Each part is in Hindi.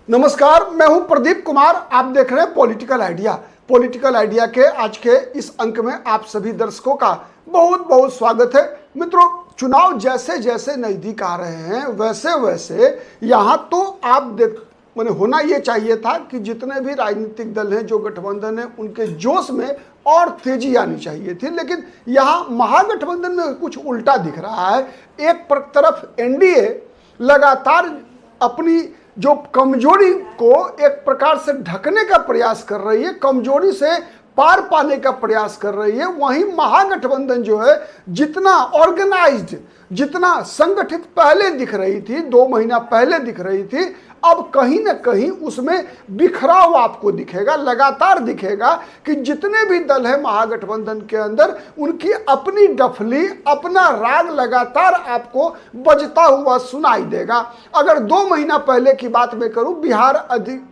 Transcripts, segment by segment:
नमस्कार, मैं हूं प्रदीप कुमार। आप देख रहे हैं पॉलिटिकल आइडिया। पॉलिटिकल आइडिया के आज के इस अंक में आप सभी दर्शकों का बहुत बहुत स्वागत है। मित्रों, चुनाव जैसे जैसे नजदीक आ रहे हैं वैसे वैसे यहाँ तो आप देख मैंने होना ये चाहिए था कि जितने भी राजनीतिक दल हैं, जो गठबंधन है, उनके जोश में और तेजी आनी चाहिए थी। लेकिन यहाँ महागठबंधन में कुछ उल्टा दिख रहा है। एक तरफ एनडीए लगातार अपनी जो कमजोरी को एक प्रकार से ढकने का प्रयास कर रही है, कमजोरी से पार पाने का प्रयास कर रही है, वहीं महागठबंधन जो है जितना ऑर्गेनाइज्ड, जितना संगठित पहले दिख रही थी, 2 महीना पहले दिख रही थी, अब कहीं ना कहीं उसमें बिखराव आपको दिखेगा। लगातार दिखेगा कि जितने भी दल हैं महागठबंधन के अंदर, उनकी अपनी डफली, अपना राग लगातार आपको बजता हुआ सुनाई देगा। अगर 2 महीना पहले की बात मैं करूं, बिहार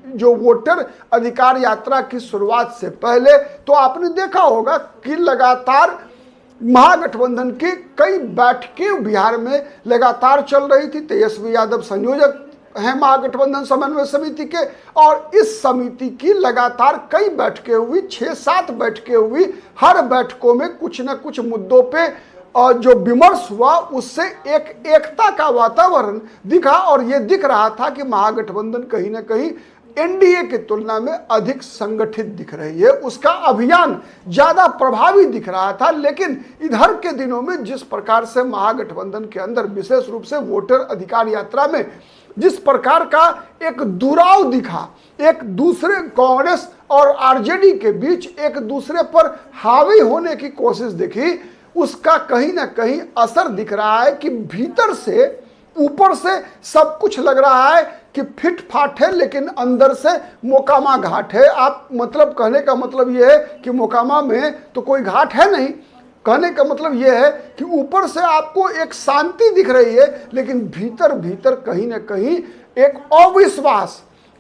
जो वोटर अधिकार यात्रा की शुरुआत से पहले, तो आपने देखा होगा कि लगातार महागठबंधन की कई बैठकें बिहार में लगातार चल रही थी। तेजस्वी यादव संयोजक हैं महागठबंधन समन्वय समिति के, और इस समिति की लगातार कई बैठकें हुई, 6-7 बैठकें हुई। हर बैठकों में कुछ न कुछ मुद्दों पे जो विमर्श हुआ, उससे एकता का वातावरण दिखा, और ये दिख रहा था कि महागठबंधन कहीं ना कहीं एनडीए की तुलना में अधिक संगठित दिख रही है, उसका अभियान ज्यादा प्रभावी दिख रहा था। लेकिन इधर के दिनों में जिस प्रकार से महागठबंधन के अंदर, विशेष रूप से वोटर अधिकार यात्रा में जिस प्रकार का एक दुराव दिखा, एक दूसरे कांग्रेस और आरजेडी के बीच एक दूसरे पर हावी होने की कोशिश दिखी, उसका कहीं ना कहीं असर दिख रहा है कि भीतर से, ऊपर से सब कुछ लग रहा है कि फिट फाट है, लेकिन अंदर से मोकामा घाट है। आप मतलब कहने का मतलब यह है कि मोकामा में तो कोई घाट है नहीं। कहने का मतलब यह है कि ऊपर से आपको एक शांति दिख रही है, लेकिन भीतर भीतर कहीं ना कहीं एक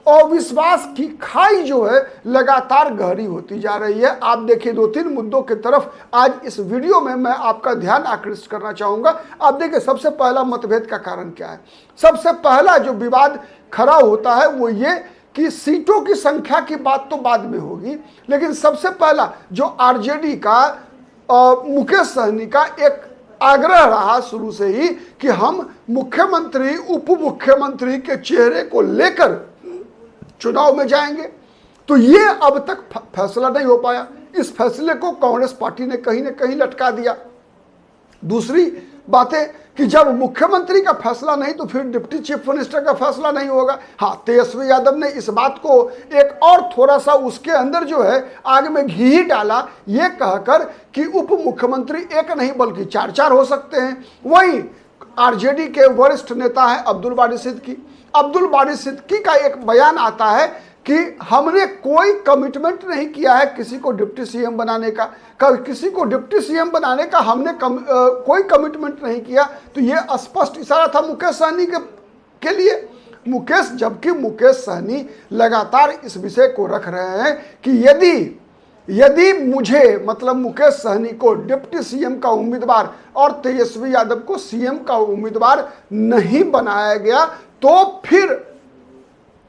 अविश्वास की खाई जो है लगातार गहरी होती जा रही है। आप देखिए, 2-3 मुद्दों की तरफ आज इस वीडियो में मैं आपका ध्यान आकृष्ट करना चाहूंगा। आप देखिए, सबसे पहला मतभेद का कारण क्या है। सबसे पहला जो विवाद खड़ा होता है वो ये कि सीटों की संख्या की बात तो बाद में होगी, लेकिन सबसे पहला जो आरजेडी का मुकेश सहनी का एक आग्रह रहा शुरू से ही कि हम मुख्यमंत्री, उप मुख्यमंत्री के चेहरे को लेकर चुनाव में जाएंगे, तो ये अब तक फैसला नहीं हो पाया। इस फैसले को कांग्रेस पार्टी ने कहीं ना कहीं लटका दिया। दूसरी बात है कि जब मुख्यमंत्री का फैसला नहीं, तो फिर डिप्टी चीफ मिनिस्टर का फैसला नहीं होगा। हाँ, तेजस्वी यादव ने इस बात को एक और थोड़ा सा उसके अंदर जो है आग में घी ही डाला, ये कहकर कि उप मुख्यमंत्री एक नहीं बल्कि 4 हो सकते हैं। वहीं आरजेडी के वरिष्ठ नेता है अब्दुल बारी सिद्दीकी का एक बयान आता है कि हमने कोई कमिटमेंट नहीं किया है किसी को डिप्टी सीएम बनाने का, किसी को डिप्टी सीएम बनाने का हमने कोई कमिटमेंट नहीं किया। तो ये स्पष्ट इशारा था मुकेश सहनी के लिए। जबकि मुकेश सहनी लगातार इस विषय को रख रहे हैं कि यदि मुझे, मतलब मुकेश सहनी को डिप्टी सीएम का उम्मीदवार और तेजस्वी यादव को सीएम का उम्मीदवार नहीं बनाया गया, तो फिर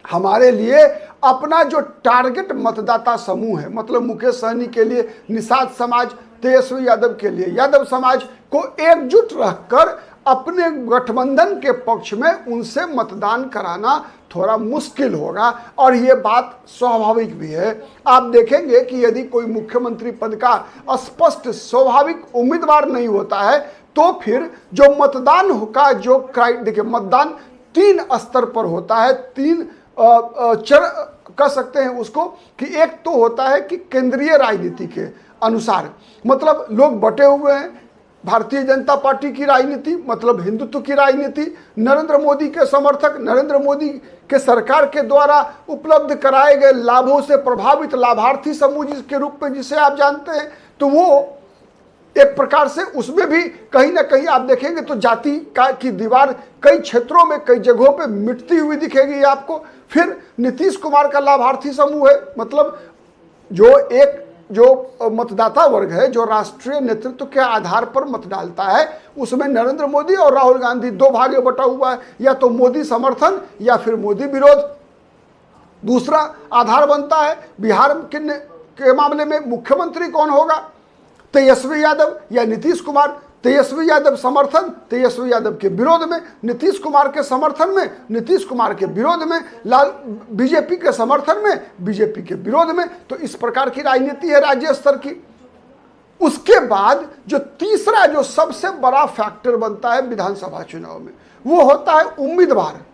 हमारे लिए अपना जो टारगेट मतदाता समूह है, मतलब मुकेश सहनी के लिए निषाद समाज, तेजस्वी यादव के लिए यादव समाज को एकजुट रखकर अपने गठबंधन के पक्ष में उनसे मतदान कराना थोड़ा मुश्किल होगा, और ये बात स्वाभाविक भी है। आप देखेंगे कि यदि कोई मुख्यमंत्री पद का स्पष्ट स्वाभाविक उम्मीदवार नहीं होता है, तो फिर जो मतदान का जो देखिए, मतदान 3 स्तर पर होता है। 3 कह सकते हैं उसको कि एक तो होता है कि केंद्रीय राजनीति के अनुसार, मतलब लोग बटे हुए हैं। भारतीय जनता पार्टी की राजनीति मतलब हिंदुत्व की राजनीति, नरेंद्र मोदी के समर्थक, नरेंद्र मोदी के सरकार के द्वारा उपलब्ध कराए गए लाभों से प्रभावित लाभार्थी समूह के रूप में जिसे आप जानते हैं, तो वो एक प्रकार से उसमें भी कहीं ना कहीं आप देखेंगे तो जाति की दीवार कई क्षेत्रों में, कई जगहों पे मिटती हुई दिखेगी आपको। फिर नीतीश कुमार का लाभार्थी समूह है, मतलब जो मतदाता वर्ग है, जो राष्ट्रीय नेतृत्व के आधार पर मत डालता है, उसमें नरेंद्र मोदी और राहुल गांधी 2 भागे बटा हुआ है, या तो मोदी समर्थन या फिर मोदी विरोध। दूसरा आधार बनता है बिहार के मामले में मुख्यमंत्री कौन होगा, तेजस्वी यादव या नीतीश कुमार। तेजस्वी यादव समर्थन तेजस्वी यादव के विरोध में, नीतीश कुमार के समर्थन में नीतीश कुमार के विरोध में, बीजेपी के समर्थन में बीजेपी के विरोध में। तो इस प्रकार की राजनीति है राज्य स्तर की। उसके बाद जो तीसरा जो सबसे बड़ा फैक्टर बनता है विधानसभा चुनाव में, वो होता है उम्मीदवार।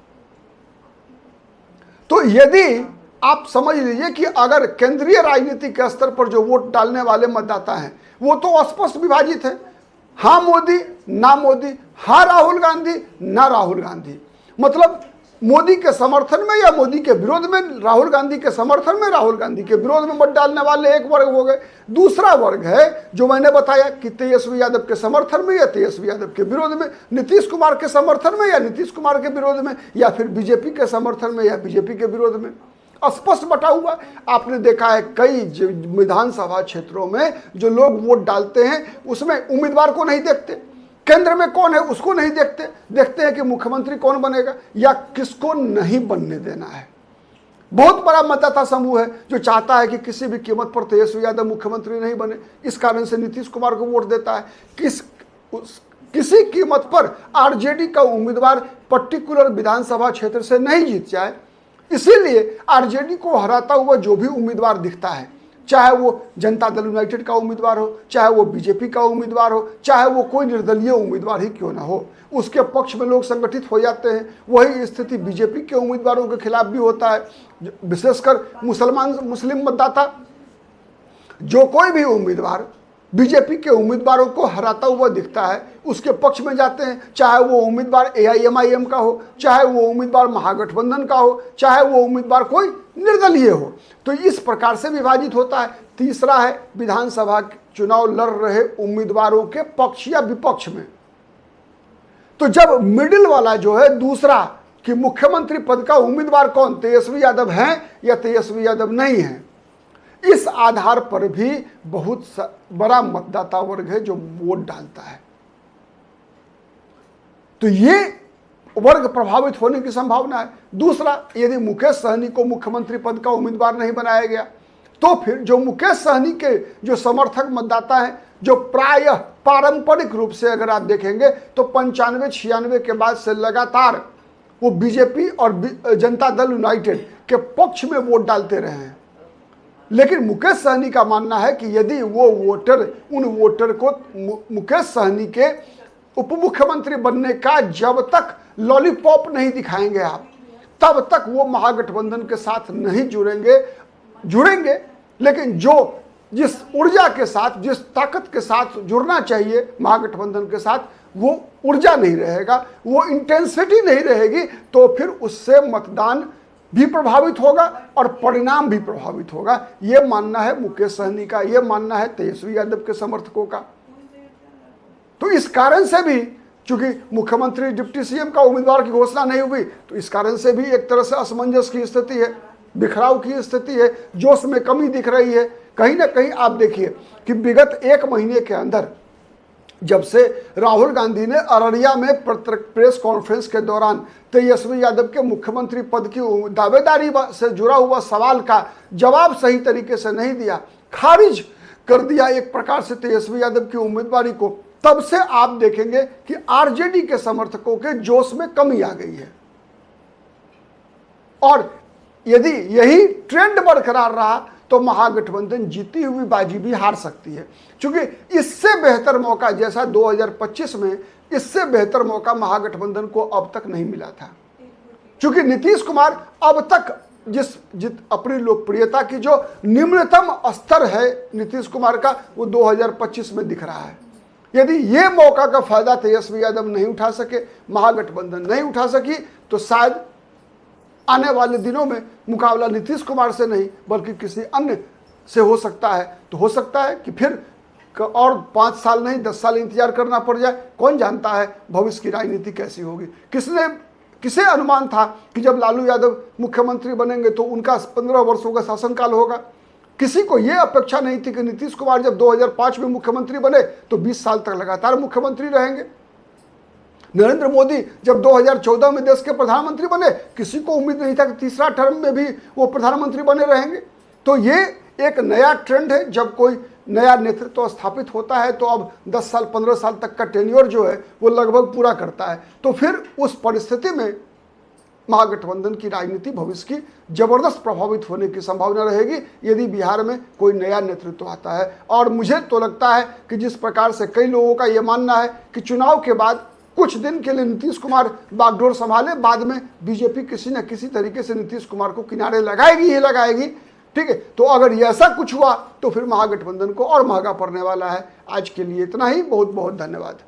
तो यदि आप समझ लीजिए कि अगर केंद्रीय राजनीति के स्तर पर जो वोट डालने वाले मतदाता हैं वो तो स्पष्ट विभाजित है, हाँ मोदी ना मोदी, हाँ राहुल गांधी ना राहुल गांधी। मतलब मोदी के समर्थन में या मोदी के विरोध में, राहुल गांधी के समर्थन में राहुल गांधी के विरोध में मत डालने वाले एक वर्ग हो गए। दूसरा वर्ग है जो मैंने बताया कि तेजस्वी यादव के समर्थन में या तेजस्वी यादव के विरोध में, नीतीश कुमार के समर्थन में या नीतीश कुमार के विरोध में, या फिर बीजेपी के समर्थन में या बीजेपी के विरोध में। स्पष्ट बटा हुआ। आपने देखा है कई विधानसभा क्षेत्रों में जो लोग वोट डालते हैं उसमें उम्मीदवार को नहीं देखते, केंद्र में कौन है उसको नहीं देखते, देखते हैं कि मुख्यमंत्री कौन बनेगा या किसको नहीं बनने देना है। बहुत बड़ा मतदाता समूह है जो चाहता है कि किसी भी कीमत पर तेजस्वी यादव मुख्यमंत्री नहीं बने, इस कारण से नीतीश कुमार को वोट देता है। किसी कीमत पर आरजेडी का उम्मीदवार पर्टिकुलर विधानसभा क्षेत्र से नहीं जीत जाए, इसीलिए आरजेडी को हराता हुआ जो भी उम्मीदवार दिखता है, चाहे वो जनता दल यूनाइटेड का उम्मीदवार हो, चाहे वो बीजेपी का उम्मीदवार हो, चाहे वो कोई निर्दलीय उम्मीदवार ही क्यों ना हो, उसके पक्ष में लोग संगठित हो जाते हैं। वही स्थिति बीजेपी के उम्मीदवारों के खिलाफ भी होता है, विशेषकर मुस्लिम मतदाता। जो कोई भी उम्मीदवार बीजेपी के उम्मीदवारों को हराता हुआ दिखता है उसके पक्ष में जाते हैं, चाहे वो उम्मीदवार एआईएमआईएम का हो, चाहे वो उम्मीदवार महागठबंधन का हो, चाहे वो उम्मीदवार कोई निर्दलीय हो। तो इस प्रकार से विभाजित होता है। तीसरा है विधानसभा चुनाव लड़ रहे उम्मीदवारों के पक्ष या विपक्ष में। तो जब मिडिल वाला जो है दूसरा कि मुख्यमंत्री पद का उम्मीदवार कौन, तेजस्वी यादव है या तेजस्वी यादव नहीं है, इस आधार पर भी बहुत बड़ा मतदाता वर्ग है जो वोट डालता है। तो ये वर्ग प्रभावित होने की संभावना है। दूसरा, यदि मुकेश सहनी को मुख्यमंत्री पद का उम्मीदवार नहीं बनाया गया तो फिर जो मुकेश सहनी के जो समर्थक मतदाता हैं, जो प्रायः पारंपरिक रूप से अगर आप देखेंगे तो 95-96 के बाद से लगातार वो बीजेपी और जनता दल यूनाइटेड के पक्ष में वोट डालते रहे हैं। लेकिन मुकेश सहनी का मानना है कि यदि वो वोटर उन वोटर को मुकेश सहनी के उप मुख्यमंत्री बनने का जब तक लॉलीपॉप नहीं दिखाएंगे आप, तब तक वो महागठबंधन के साथ नहीं जुड़ेंगे। लेकिन जो जिस ऊर्जा के साथ, जिस ताकत के साथ जुड़ना चाहिए महागठबंधन के साथ, वो ऊर्जा नहीं रहेगा, वो इंटेंसिटी नहीं रहेगी, तो फिर उससे मतदान भी प्रभावित होगा और परिणाम भी प्रभावित होगा। ये मानना है मुकेश सहनी का, ये मानना है तेजस्वी यादव के समर्थकों का। तो इस कारण से भी, चूंकि मुख्यमंत्री डिप्टी सीएम का उम्मीदवार की घोषणा नहीं हुई, तो इस कारण से भी एक तरह से असमंजस की स्थिति है, बिखराव की स्थिति है, जोश में कमी दिख रही है। कहीं ना कहीं आप देखिए कि विगत एक महीने के अंदर जब से राहुल गांधी ने अररिया में प्रेस कॉन्फ्रेंस के दौरान तेजस्वी यादव के मुख्यमंत्री पद की दावेदारी से जुड़ा हुआ सवाल का जवाब सही तरीके से नहीं दिया, खारिज कर दिया एक प्रकार से तेजस्वी यादव की उम्मीदवारी को, तब से आप देखेंगे कि आरजेडी के समर्थकों के जोश में कमी आ गई है। और यदि यही ट्रेंड बरकरार रहा तो महागठबंधन जीती हुई बाजी भी हार सकती है, क्योंकि इससे बेहतर मौका, जैसा 2025 में, इससे बेहतर मौका महागठबंधन को अब तक नहीं मिला था। क्योंकि नीतीश कुमार अब तक जिस अपनी लोकप्रियता की जो निम्नतम स्तर है नीतीश कुमार का, वो 2025 में दिख रहा है। यदि ये मौका का फायदा तेजस्वी यादव नहीं उठा सके, महागठबंधन नहीं उठा सकी, तो शायद आने वाले दिनों में मुकाबला नीतीश कुमार से नहीं बल्कि किसी अन्य से हो सकता है। तो हो सकता है कि फिर और 5 साल नहीं 10 साल इंतजार करना पड़ जाए। कौन जानता है भविष्य की राजनीति कैसी होगी। किसे अनुमान था कि जब लालू यादव मुख्यमंत्री बनेंगे तो उनका 15 वर्षों का शासनकाल होगा। किसी को यह अपेक्षा नहीं थी कि नीतीश कुमार जब 2005 में मुख्यमंत्री बने तो 20 साल तक लगातार मुख्यमंत्री रहेंगे। नरेंद्र मोदी जब 2014 में देश के प्रधानमंत्री बने, किसी को उम्मीद नहीं था कि तीसरा टर्म में भी वो प्रधानमंत्री बने रहेंगे। तो ये एक नया ट्रेंड है, जब कोई नया नेतृत्व स्थापित होता है तो अब 10 साल 15 साल तक का टेन्योर जो है वो लगभग पूरा करता है। तो फिर उस परिस्थिति में महागठबंधन की राजनीति भविष्य की जबरदस्त प्रभावित होने की संभावना रहेगी यदि बिहार में कोई नया नेतृत्व आता है। और मुझे तो लगता है कि जिस प्रकार से कई लोगों का ये मानना है कि चुनाव के बाद कुछ दिन के लिए नीतीश कुमार बागडोर संभाले, बाद में बीजेपी किसी न किसी तरीके से नीतीश कुमार को किनारे लगाएगी ही लगाएगी। ठीक है, तो अगर ये ऐसा कुछ हुआ तो फिर महागठबंधन को और महंगा पड़ने वाला है। आज के लिए इतना ही, बहुत बहुत धन्यवाद।